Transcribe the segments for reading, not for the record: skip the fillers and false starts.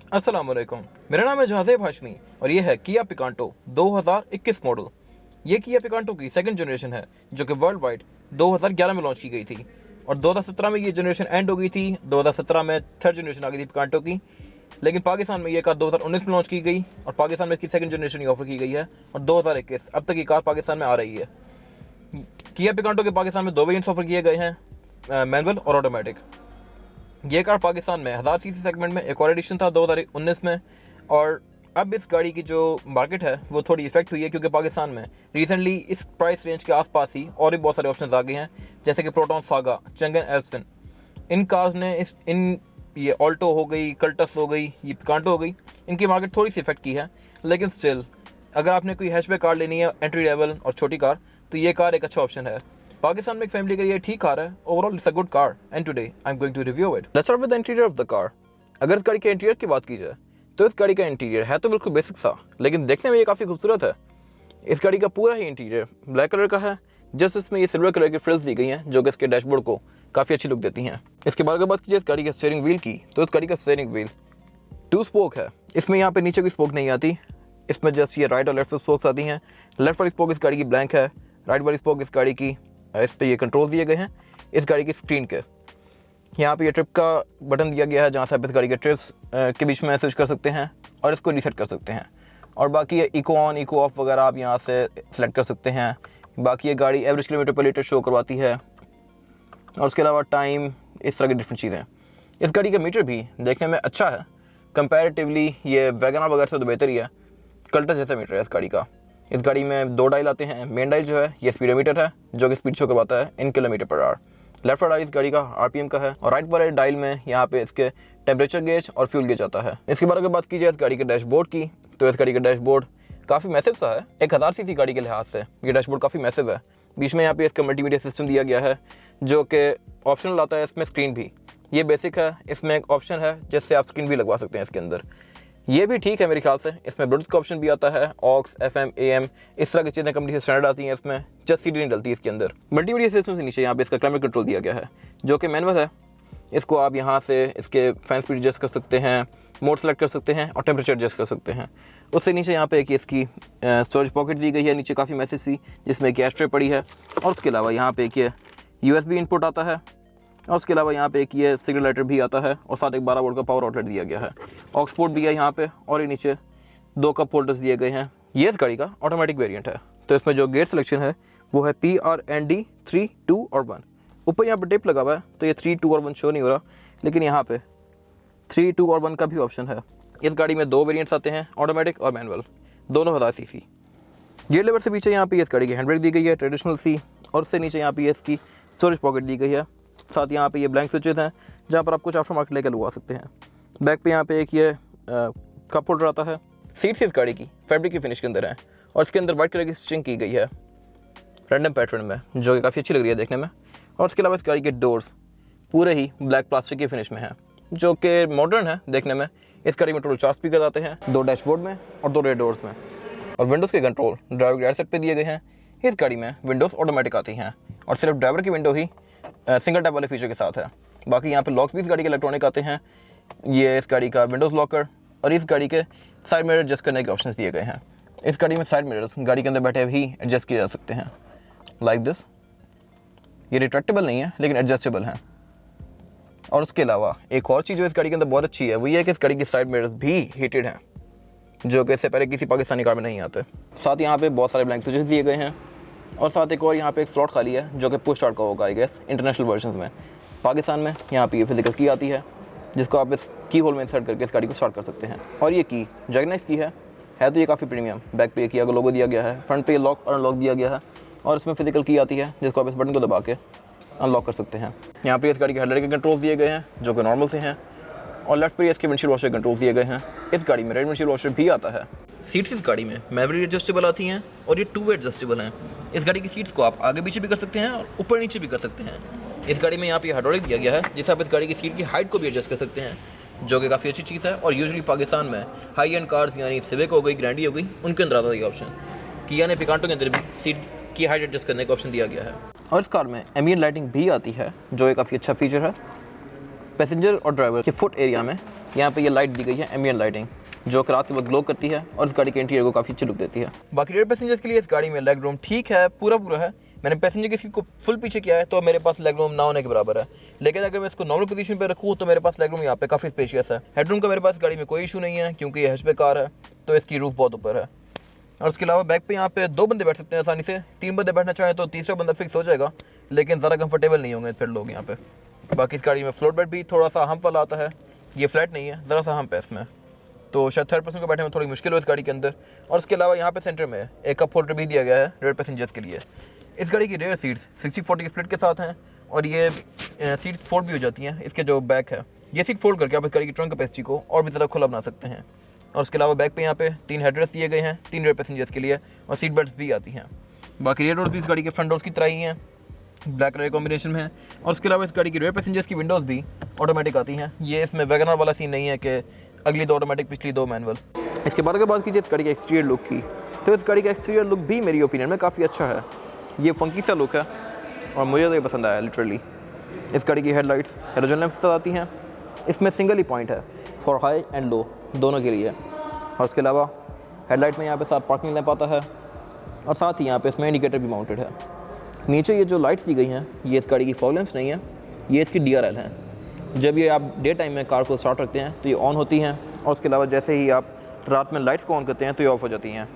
अस्सलाम वालेकुम। मेरा नाम है जहाज़ेब हाशमी और ये है किया पिकांटो 2021 मॉडल। ये किया पिकांटो की सेकंड जनरेशन है जो कि वर्ल्ड वाइड 2011 में लॉन्च की गई थी और 2017 में ये जनरेशन एंड हो गई थी। 2017 में थर्ड जनरेशन आ गई थी पिकांटो की, लेकिन पाकिस्तान में ये कार 2019 में लॉन्च की गई और पाकिस्तान में इसकी सेकंड जनरेशन ही ऑफर की गई है और 2021 अब तक ये कार पाकिस्तान में आ रही है। किया पिकांटो के पाकिस्तान में 2 वेरिएंट्स ऑफर किए गए हैं, मैनुअल और ऑटोमेटिक। ये कार पाकिस्तान में 1000 सीसी सेगमेंट में एक और एडिशन था 2019 में, और अब इस गाड़ी की जो मार्केट है वो थोड़ी इफेक्ट हुई है क्योंकि पाकिस्तान में रिसेंटली इस प्राइस रेंज के आसपास ही और भी बहुत सारे ऑप्शंस आ गए हैं, जैसे कि प्रोटॉन सागा, चंगन एल्सन। इन कार्स ने ये ऑल्टो हो गई, कल्टस हो गई, ये पिकांटो हो गई, इनकी मार्केट थोड़ी सी इफेक्ट की है। लेकिन स्टिल अगर आपने कोई हैचबैक कार लेनी है, एंट्री लेवल और छोटी कार, तो ये कार एक अच्छा ऑप्शन है। पाकिस्तान में एक फैमिली के लिए ठीक कार है। Overall it's a good car and today I am going to review it. Let's start with the interior of the car. अगर इस गाड़ी के इंटीरियर की बात की जाए तो इस गाड़ी का इंटीरियर है तो बिल्कुल बेसिक सा, लेकिन देखने में ये काफ़ी खूबसूरत है। इस गाड़ी का पूरा ही इंटीरियर ब्लैक कलर का है, जस्ट इसमें ये सिल्वर कलर की फ्रिल्स दी गई हैं जो कि इसके डैशबोर्ड को काफ़ी अच्छी लुक देती हैं। इसके बाद अगर बात की जाए इस गाड़ी के स्टीयरिंग व्हील की, तो इस गाड़ी का स्टीयरिंग व्हील 2 स्पोक है। इसमें यहाँ पे नीचे की स्पोक नहीं आती, इसमें जस्ट ये राइट और लेफ्ट स्पोक्स आती हैं। लेफ्ट वाली स्पोक इस गाड़ी की ब्लैंक है, राइट वाली स्पोक इस गाड़ी की, इस पे ये कंट्रोल दिए गए हैं इस गाड़ी की स्क्रीन के। यहाँ पे ये ट्रिप का बटन दिया गया है जहाँ से आप इस गाड़ी के ट्रिप्स के बीच में स्विच कर सकते हैं और इसको रीसेट कर सकते हैं। और बाकी ये इको ऑन, इको ऑफ वगैरह आप यहाँ से सेलेक्ट कर सकते हैं। बाकी ये गाड़ी एवरेज किलोमीटर पर लीटर शो करवाती है और उसके अलावा टाइम, इस तरह की डिफरेंट चीज़ें। इस गाड़ी का मीटर भी देखने में अच्छा है, कंपैरेटिवली ये वैगनर वगैरह से तो बेहतर ही है। कल्टस जैसा मीटर है इस गाड़ी का। इस गाड़ी में 2 डायल आते हैं। मेन डायल जो है ये स्पीडोमीटर है जो कि स्पीड शो करवाता है इन किलोमीटर पर आवर। लेफ्ट वाला इस गाड़ी का आरपीएम का है और राइट वाले डायल में यहाँ पे इसके टेम्परेचर गेज और फ्यूल गेज आता है। इसके बाद अगर बात की जाए इस गाड़ी के डैशबोर्ड की, तो इस गाड़ी का डैशबोर्ड काफ़ी मैसिव सा है। 1000 सीसी गाड़ी के लिहाज से ये डैशबोर्ड काफ़ी मैसिव है। बीच में यहाँ पे इसका मल्टीमीडिया सिस्टम दिया गया है जो कि ऑप्शनल आता है। इसमें स्क्रीन भी ये बेसिक है, इसमें एक ऑप्शन है जिससे आप स्क्रीन भी लगवा सकते हैं इसके अंदर। ये भी ठीक है मेरे ख्याल से। इसमें ब्लूटूथ का ऑप्शन भी आता है, ऑक्स, एफएम, एएम, इस तरह की चीज़ें कंपनी से स्टैंडर्ड आती हैं। इसमें जस्ट सीडी नहीं डलती इसके अंदर। मल्टीमीडिया सिस्टम से नीचे यहाँ पे इसका क्लाइमेट कंट्रोल दिया गया है जो कि मैनुअल है। इसको आप यहाँ से इसके फैन स्पीड एडजस्ट कर सकते हैं, मोड सेलेक्ट कर सकते हैं और टेम्परेचर एडजस्ट कर सकते हैं। उससे नीचे यहाँ पे एक इसकी स्टोरेज पॉकेट दी गई है नीचे काफ़ी मैसेज सी, जिसमें एक एस्ट्रे पड़ी है। और उसके अलावा यहाँ पे एक ये USB इनपुट आता है और उसके अलावा यहाँ पे एक ये सिग्नल लाइटर भी आता है और साथ एक 12 वोल्ट का पावर आउटलेट दिया गया है। ऑक्स पोर्ट भी है यहाँ पे और ये नीचे 2 कप होल्डर्स दिए गए हैं। ये इस गाड़ी का ऑटोमेटिक वेरिएंट है, तो इसमें जो गेट सिलेक्शन है वो है PRND 3, 2 और 1। ऊपर यहाँ पर टेप लगा हुआ है तो ये 3, 2 और 1 शो नहीं हो रहा, लेकिन यहाँ पे 3, 2 और 1 का भी ऑप्शन है। इस गाड़ी में 2 वेरिएंट्स आते हैं, ऑटोमेटिक और मैनुअल, दोनों 1000 सीसी। गेट लेवर से पीछे यहाँ पे इस गाड़ी की हैंड ब्रेक दी गई है ट्रेडिशनल सी, और उससे नीचे यहाँ पे इसकी स्टोरेज पॉकेट दी गई है। साथ यहाँ पे ये ब्लैंक स्विचेस हैं जहाँ पर आप कुछ आफ्टर मार्केट लेकर लगवा सकते हैं। बैक पे यहाँ पे एक ये कप होल्डर आता है। सीट्स इस गाड़ी की फैब्रिक की फिनिश के अंदर है और इसके अंदर वाइट कलर की स्टिचिंग की गई है रैंडम पैटर्न में, जो कि काफ़ी अच्छी लग रही है देखने में। और उसके अलावा इस गाड़ी के डोर्स पूरे ही ब्लैक प्लास्टिक की फिनिश में है जो कि मॉडर्न है देखने में। इस गाड़ी में टोटल 4 स्पीकर आते हैं, 2 डैशबोर्ड में और 2 रेयर डोर्स में। और विंडोज़ के कंट्रोल ड्राइवर के राइट साइड पे दिए गए हैं। इस गाड़ी में विंडोज़ ऑटोमेटिक आती हैं और सिर्फ ड्राइवर की विंडो ही सिंगल टैप वाले फीचर के साथ है। बाकी यहाँ पे लॉक्स भी इस गाड़ी के इलेक्ट्रॉनिक आते हैं। ये इस गाड़ी का विंडोज़ लॉकर और इस गाड़ी के साइड मिरर एडजस्ट करने के ऑप्शन दिए गए हैं। इस गाड़ी में साइड मिरर्स गाड़ी के अंदर बैठे ही एडजस्ट किए जा सकते हैं लाइक दिस। ये रिट्रैक्टेबल नहीं है लेकिन एडजस्टेबल है। और उसके अलावा एक और चीज़ जो इस गाड़ी के अंदर बहुत अच्छी है वो ये है कि इस गाड़ी के साइड मिरर्स भी हीटेड हैं, जो कि इससे पहले किसी पाकिस्तानी कार में नहीं आते। साथ यहाँ पे बहुत सारे ब्लैंक स्विचेस दिए गए हैं और साथ एक और यहाँ पे एक स्लॉट खाली है जो कि पुश स्टार्ट का होगा आई गेस इंटरनेशनल वर्जन में। पाकिस्तान में यहाँ पे ये फिजिकल की आती है जिसको आप इस की होल में इंसर्ट करके इस गाड़ी को स्टार्ट कर सकते हैं। और ये की जैकनाइफ की है तो ये काफ़ी प्रीमियम। बैक पे किया का लोगो दिया गया है, फ्रंट पे लॉक और अनलॉक दिया गया है और इसमें फिजिकल की आती है जिसको आप इस बटन को दबा के अनलॉक कर सकते हैं। यहाँ पे इस गाड़ी के हेडलाइट के कंट्रोल्स दिए गए हैं जो कि नॉर्मल से हैं और लेफ्ट पे इसके विंडशील्ड वॉशर कंट्रोल्स दिए गए हैं। इस गाड़ी में रेड विंडशील्ड वॉशर भी आता है। सीट्स इस गाड़ी में मैनुअली एडजस्टेबल आती हैं और ये 2 वे एडजस्टेबल हैं। इस गाड़ी की सीट्स को आप आगे पीछे भी कर सकते हैं और ऊपर नीचे भी कर सकते हैं। इस गाड़ी में यहाँ पे हाइड्रोलिक दिया गया है जिससे आप इस गाड़ी की सीट की हाइट को भी एडजस्ट कर सकते हैं, जो कि काफ़ी अच्छी चीज़ है। और यूजुअली पाकिस्तान में हाई एंड कार्स यानी सिविक हो गई, ग्रैंडी हो गई, उनके अंदर आता है ये ऑप्शन। किया ने पिकांटो के अंदर भी सीट की हाइट एडजस्ट करने का ऑप्शन दिया गया है। और इस कार में एम्बिएंट लाइटिंग भी आती है जो एक काफ़ी अच्छा फीचर है। पैसेंजर और ड्राइवर के फुट एरिया में यहाँ पे ये लाइट दी गई है एम्बिएंट लाइटिंग, जो कि रात के वक्त ग्लो करती है और इस गाड़ी के इंटीरियर को काफ़ी अच्छी लुक देती है। बाकी रेयर पैसेंजर्स के लिए इस गाड़ी में लेग रूम ठीक है, पूरा है। मैंने पैसेंजर की सीट को फुल पीछे किया है तो मेरे पास लेग रूम ना होने के बराबर है, लेकिन अगर मैं इसको नॉर्मल पोजीशन पे रखूँ तो मेरे पास लेग रूम यहाँ पे काफ़ी स्पेशियस है। हेडरूम का मेरे पास गाड़ी में कोई इशू नहीं है क्योंकि ये हैचबैक कार है तो इसकी रूफ बहुत ऊपर है। और उसके अलावा बैक पे यहाँ पे 2 बंदे बैठ सकते हैं आसानी से, 3 बंदे बैठना चाहें तो तीसरा बंदा फिक्स हो जाएगा, लेकिन ज़्यादा कंफर्टेबल नहीं होंगे फिर लोग यहाँ पे। बाकी इस गाड़ी में फ्लोर बेड भी थोड़ा सा हम्प वाला आता है, ये फ्लैट नहीं है, ज़रा सा हम्प है इसमें, तो शायद थर्ड पर्सन को बैठने में थोड़ी मुश्किल हो इस गाड़ी के अंदर। और उसके अलावा यहाँ पे सेंटर में एक कप होल्डर भी दिया गया है रेयर पैसेंजर्स के लिए। इस गाड़ी की रेयर सीट्स 60-40 स्प्लिट के साथ हैं और ये सीट फोल्ड भी हो जाती हैं। इसके जो बैक है ये सीट फोल्ड करके आप इस गाड़ी की ट्रंक कैपेसिटी को और भी ज़्यादा खुला बना सकते हैं। और उसके अलावा बैक पे यहाँ पे 3 हेडरेस्ट दिए गए हैं 3 रेयर पैसेंजर्स के लिए और सीट बेल्ट्स भी आती हैं। बाकी रेयर डोर्स भी इस गाड़ी के फ्रंट डोर्स की तरह ही हैं, ब्लैक कलर कॉम्बिनेशन में है। और उसके अलावा इस गाड़ी की रेयर पैसेंजर्स की विंडोज़ भी ऑटोमेटिक आती हैं। ये इसमें वैगन आर वाला सीन नहीं है कि अगली 2 ऑटोमेटिक पिछली 2 मैनुअल। इसके बाद अगर बात कीजिए इस गाड़ी के एक्सटीरियर लुक की, तो इस गाड़ी का एक्सटीरियर लुक भी मेरी ओपिनियन में काफ़ी अच्छा है। ये फंकी सा लुक है और मुझे तो ये पसंद आया लिटरली। इस गाड़ी की हेडलाइट्स हेलोजन लैंप के साथ आती हैं। इसमें सिंगल ही पॉइंट है फॉर हाई एंड लो दोनों के लिए। और उसके अलावा हेडलाइट में यहाँ पे साथ पार्किंग लैंप आता है और साथ ही यहाँ पे इसमें इंडिकेटर भी माउंटेड है। नीचे ये जो लाइट्स दी गई हैं ये इस गाड़ी की फॉग लैंप्स नहीं है, ये इसकी DRL हैं। जब ये आप डे टाइम में कार को स्टार्ट रखते हैं तो ये ऑन होती हैं और उसके अलावा जैसे ही आप रात में लाइट्स को ऑन करते हैं तो ये ऑफ हो जाती हैं।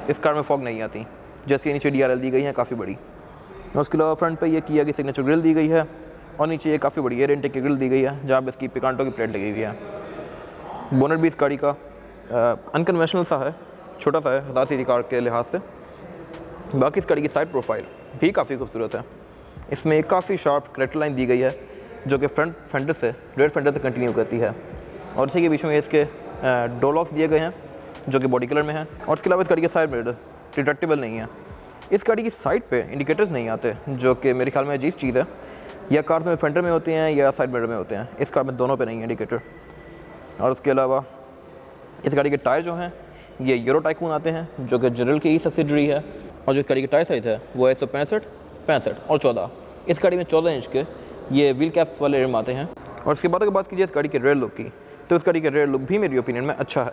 इस कार में फॉग नहीं आती, जैसे ये नीचे DRL दी गई है काफ़ी बड़ी। और उसके अलावा फ्रंट पे ये किया की सिग्नेचर ग्रिल दी गई है और नीचे ये काफ़ी बड़ी एयर इनटेक की ग्रिल दी गई है जहाँ पर इसकी पिकांटो की प्लेट लगी हुई है। बोनट भी इस गाड़ी का अनकन्वेंशनल सा है, छोटा सा है 1000 सीसी कार के लिहाज से। बाकी इस गाड़ी की साइड प्रोफाइल भी काफ़ी खूबसूरत है। इसमें एक काफ़ी शार्प करेक्टर लाइन दी गई है जो कि फ्रंट फेंडर से रेयर फेंडर से कंटिन्यू करती है और इसी के बीच में इसके डोर लॉक्स दिए गए हैं जो कि बॉडी कलर में है। और इसके अलावा इस गाड़ी के साइड मिरर डिटेक्टेबल नहीं है। इस गाड़ी की साइड पे इंडिकेटर्स नहीं आते जो कि मेरे ख्याल में अजीब चीज़ है, या कार में फ्रंटर में होते हैं या साइड मिरर में होते हैं। इस कार में दोनों पे नहीं है इंडिकेटर। और उसके अलावा इस गाड़ी के टायर जो हैं ये यूरो टाइकून आते हैं जो कि जनरल की ही सब्सिडरी है। और जो इस गाड़ी की टायर साइज़ है वो है 165, 65 और 14। इस गाड़ी में 14 इंच के ये व्हील कैप्स वाले रिम आते हैं। और उसके बाद अगर बात कीजिए इस गाड़ी के रेयर लुक की, तो इस गाड़ी का रेयर लुक भी मेरी ओपिनियन में अच्छा है।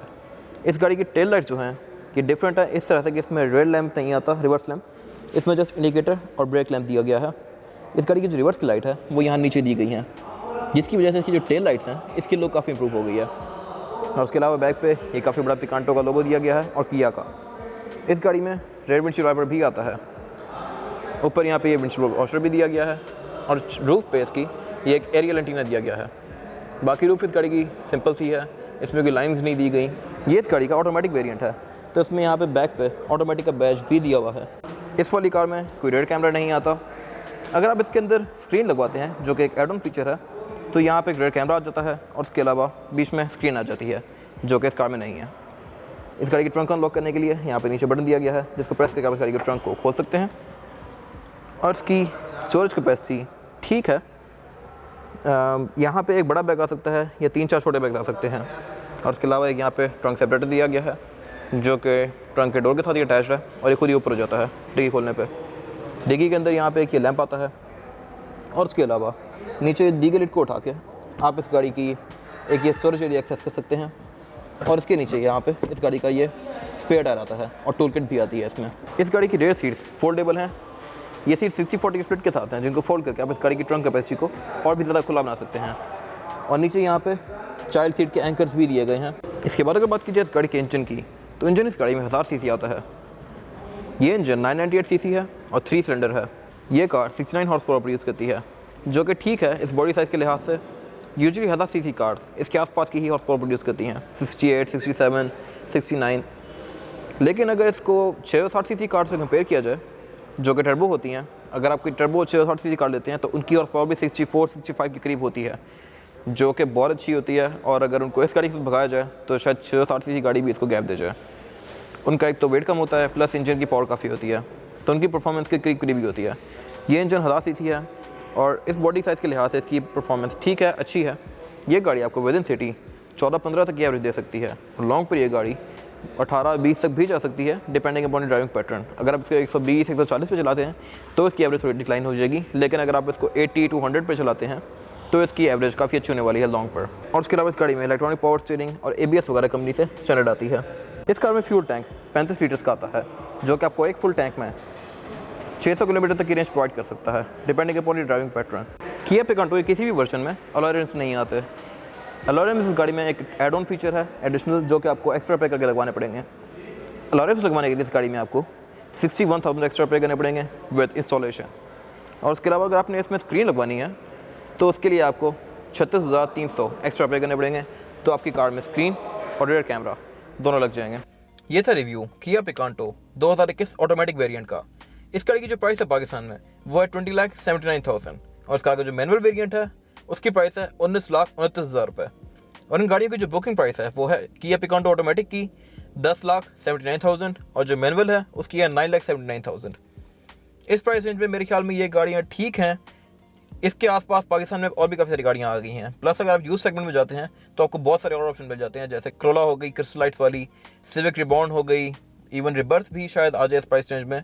इस गाड़ी की टेल लाइट्स जो हैं ये डिफरेंट है इस तरह से कि इसमें रेयर लैंप नहीं आता, रिवर्स लैंप, इसमें जस्ट इंडिकेटर और ब्रेक लैंप दिया गया है। इस गाड़ी की जो रिवर्स की लाइट है वो यहाँ नीचे दी गई हैं, जिसकी वजह से इसकी जो टेल लाइट्स हैं इसकी लुक काफ़ी इंप्रूव हो गई है। और उसके अलावा बैक पे ये काफ़ी बड़ा पिकांटो का लोगो दिया गया है और किया का। इस गाड़ी में रेयर विंडशील्ड वाइपर भी आता है। ऊपर यहाँ पे ये विंडशील्ड वॉशर भी दिया गया है और रूफ पे इसकी ये एक एरियल एंटीना दिया गया है। बाकी रूफ इस गाड़ी की सिंपल सी है, इसमें कोई लाइंस नहीं दी गई। ये इस गाड़ी का ऑटोमेटिक वेरिएंट है तो इसमें यहाँ पे बैक पे ऑटोमेटिक का बैज भी दिया हुआ है। इस वाली कार में कोई रेयर कैमरा नहीं आता। अगर आप इसके अंदर स्क्रीन लगवाते हैं जो कि एक एड ऑन फीचर है तो यहाँ पे एक रेयर कैमरा आ जाता है और उसके अलावा बीच में स्क्रीन आ जाती है जो कि इस कार में नहीं है। इस गाड़ी की ट्रंक अनलॉक करने के लिए यहाँ पे नीचे बटन दिया गया है जिसको प्रेस करके आप इस गाड़ी के ट्रंक को खोल सकते हैं। और इसकी स्टोरेज कैपेसिटी ठीक है, यहाँ पे एक बड़ा बैग आ सकता है या 3-4 छोटे बैग आ सकते हैं। और उसके अलावा एक यहाँ पे ट्रंक सेपरेटर दिया गया है जो कि ट्रंक के डोर के साथ ही अटैच है और ये खुद ही ऊपर हो जाता है डिग्गी खोलने पे। डिग्गी के अंदर यहाँ पे एक ये लैंप आता है और उसके अलावा नीचे दी गई लिड को उठा के आप इस गाड़ी की एक ये स्टोरेज एरिया एक्सेस कर सकते हैं। और इसके नीचे यहाँ पे इस गाड़ी का ये स्पेयर टायर आता है और टूल किट भी आती है इसमें। इस गाड़ी की रेयर सीट्स फोल्डेबल हैं। ये सीट 60-40 स्प्लिट के साथ हैं जिनको फोल्ड करके आप इस गाड़ी की ट्रंक कैपेसिटी को और भी ज़्यादा खुला बना सकते हैं। और नीचे यहाँ पे चाइल्ड सीट के एंकर्स भी दिए गए हैं। इसके बाद अगर बात कीजिए इस गाड़ी के इंजन की, तो इंजन इस गाड़ी में 1000 सीसी आता है। ये इंजन 998 सीसी है और 3 सिलेंडर है। ये कार 69 हॉर्स पावर प्रोड्यूस करती है जो कि ठीक है इस बॉडी साइज़ के लिहाज से। यूजुअली 1000 सीसी कार्स इसके आसपास की ही हॉर्स पावर प्रोड्यूस करती हैं, 68, 67, 69। लेकिन अगर इसको 660 सीसी कार से कंपेयर किया जाए जो कि टर्बो होती हैं, अगर आप कोई टर्बो 660 सीसी कार लेते हैं तो उनकी हॉर्स पावर भी 64-65 के करीब होती है जो कि बहुत अच्छी होती है। और अगर उनको इस गाड़ी से भगाया जाए तो शायद 660 सीसी गाड़ी भी इसको गैप दे जाए। उनका एक तो वेट कम होता है प्लस इंजन की पावर काफ़ी होती है तो उनकी परफॉर्मेंस के करीब करीब ही होती है। ये इंजन 1000 सीसी है और इस बॉडी साइज़ के लिहाज से इसकी परफॉर्मेंस ठीक है, अच्छी है। ये गाड़ी आपको विद इन सिटी 14-15 तक की एवरेज दे सकती है और लॉन्ग पर ये गाड़ी 18-20 तक भी जा सकती है डिपेंडिंग अपॉन ड्राइविंग पैटर्न। अगर आप इसको 120-140 पे चलाते हैं तो इसकी एवरेज थोड़ी डिक्लाइन हो जाएगी, लेकिन अगर आप इसको 80-100 पे चलाते हैं तो इसकी एवरेज काफ़ी अच्छी होने वाली है लॉन्ग पर। और उसके अलावा इस गाड़ी में इलेक्ट्रॉनिक पावर स्टीयरिंग और ABS वगैरह कंपनी से स्टैंडर्ड आती है। इस कार में फ्यूल टैंक 35 लीटर्स का आता है, जो कि आपको एक फुल टैंक में 600 किलोमीटर तक की रेंज प्रोवाइड कर सकता है, depending upon your driving pattern. Kia Picanto के किसी भी वर्जन में अलॉय रिम्स नहीं आते। अलॉय रिम्स इस गाड़ी में एक एड ऑन फीचर है एडिशनल, जो कि आपको एक्स्ट्रा पे करके लगवाने पड़ेंगे। अलॉय रिम्स लगवाने के लिए इस गाड़ी में आपको 61,000 एक्स्ट्रा पे करने पड़ेंगे विद इंस्टॉलेशन। और उसके अलावा अगर आपने इसमें स्क्रीन लगवानी है तो उसके लिए आपको 36,300 एक्स्ट्रा पे करने पड़ेंगे। तो आपकी कार में स्क्रीन और रियर कैमरा दोनों लग जाएंगे। ये था review Kia Picanto 2021 automatic variant का। इस गाड़ी की जो प्राइस है पाकिस्तान में वो है 20,79,000 और इसका जो मैनुअल वेरिएंट है उसकी प्राइस है 19,29,000 रुपये। और इन गाड़ियों की जो बुकिंग प्राइस है वो है किया पिकांटो ऑटोमेटिक की 10,79,000 और जो मैनुअल है उसकी है 9,79,000। इस प्राइस रेंज में मेरे ख्याल में ये गाड़ियाँ ठीक हैं। इसके आसपास पाकिस्तान में और भी काफ़ी सारी गाड़ियाँ आ गई हैं। प्लस अगर आप यूज सेगमेंट में जाते हैं तो आपको बहुत सारे और ऑप्शन मिल जाते हैं, जैसे क्रोला हो गई, क्रिस्टलाइट्स वाली, सिविक रिबॉन्ड हो गई, इवन रिबर्स भी शायद आ जाए इस प्राइस रेंज में।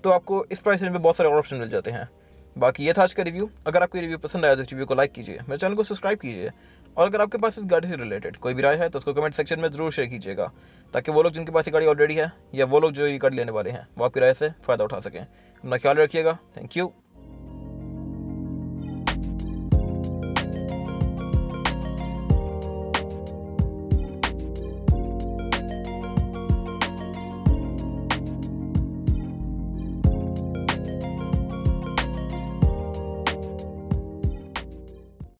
तो आपको इस प्राइस रेंज में बहुत सारे और ऑप्शन मिल जाते हैं। बाकी ये था आज का रिव्यू। अगर आपको रिव्यू पसंद आया तो इस रिव्यू को लाइक कीजिए, मेरे चैनल को सब्सक्राइब कीजिए और अगर आपके पास इस गाड़ी से रिलेटेड कोई भी राय है तो उसको कमेंट सेक्शन में ज़रूर शेयर कीजिएगा, ताकि वो लोग जिनके पास ये गाड़ी ऑलरेडी है या वो लोग जो ये गाड़ी लेने वाले हैं वो आपकी राय से फ़ायदा उठा सकें। अपना ख्याल रखिएगा। Thank you.